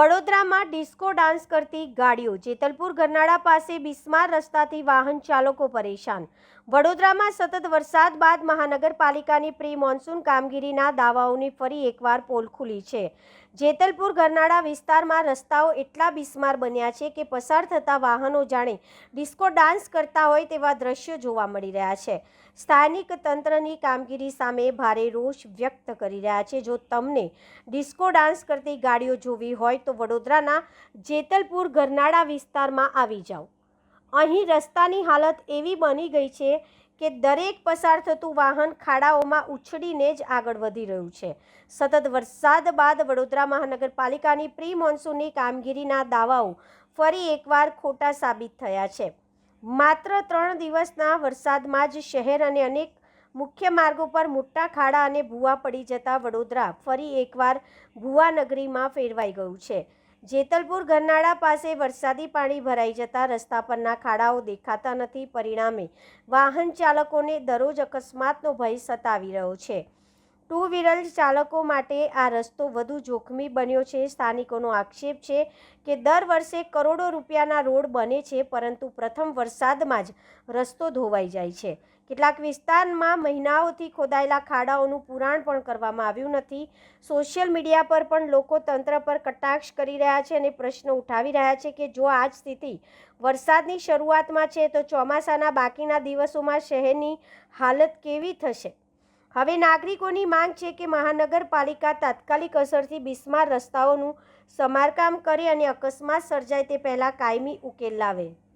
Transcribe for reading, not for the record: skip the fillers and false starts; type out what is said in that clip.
વડોદરામાં disco dance કરતી ગાડીઓ, જેતલપુર ગરનાળા પાસે બિસ્માર રસ્તાથી વાહન ચાલકો પરેશાન. વડોદરામાં સતત વરસાદ બાદ મહાનગરપાલિકાની પ્રી મોન્સૂન કામગીરીના દાવાઓની ફરી એકવાર પોલ ખુલી છે. જેતલપુર ગરનાળા વિસ્તારમાં રસ્તાઓ એટલા બિસ્માર બન્યા છે કે પસાર થતા વાહનો જાણે ડિસ્કો ડાન્સ કરતા હોય તેવા દ્રશ્યો જોવા મળી રહ્યા છે. સ્થાનિક તંત્રની કામગીરી સામે ભારે રોષ વ્યક્ત કરી રહ્યા છે. જો તમને ડિસ્કો ડાન્સ કરતી ગાડીઓ જોવી હોય તો વડોદરાના જેતલપુર ગરનાળા વિસ્તારમાં આવી જાઓ. અહીં રસ્તાની હાલત એવી બની ગઈ છે કે દરેક પસાર થતું વાહન ખાડાઓમાં ઉછળીને જ આગળ વધી રહ્યું છે. સતત વરસાદ બાદ વડોદરા મહાનગરપાલિકાની પ્રી મોન્સૂનની કામગીરીના દાવાઓ ફરી એકવાર ખોટા સાબિત થયા છે. માત્ર 3 દિવસના વરસાદમાં જ શહેર અને અનેક મુખ્ય માર્ગો પર મોટા ખાડા અને ભૂવા પડી જતા વડોદરા ફરી એકવાર ભૂવા નગરીમાં ફેરવાઈ ગયું છે. જેતલપુર ગરનાળા પાસે વરસાદી પાણી ભરાઈ જતા રસ્તા પરના ખાડાઓ દેખાતા નથી. પરિણામે વાહન ચાલકોને દરરોજ અકસ્માતનો ભય સતાવી રહ્યો છે. 2 વ્હીલર ચાલકો માટે આ રસ્તો વધુ જોખમી બન્યો છે. સ્થાનિકોનો આક્ષેપ છે કે દર વર્ષે કરોડો રૂપિયાના રોડ બને છે, પરંતુ પ્રથમ વરસાદમાં જ રસ્તો ધોવાઈ જાય છે. કેટલાક વિસ્તારમાં મહિનાઓથી ખોદાયેલા ખાડાઓનું પુરાણ પણ કરવામાં આવ્યું નથી. સોશિયલ મીડિયા પર પણ લોકો તંત્ર પર કટાક્ષ કરી રહ્યા છે અને પ્રશ્ન ઉઠાવી રહ્યા છે કે જો આ જ સ્થિતિ વરસાદની શરૂઆતમાં છે તો ચોમાસાના બાકીના દિવસોમાં શહેરની હાલત કેવી થશે. હવે નાગરિકોની માંગ છે કે મહાનગરપાલિકા તાત્કાલિક અસરથી બિસ્માર રસ્તાઓનું સમારકામ કરે અને અકસ્માત સર્જાય તે પહેલાં કાયમી ઉકેલ લાવે.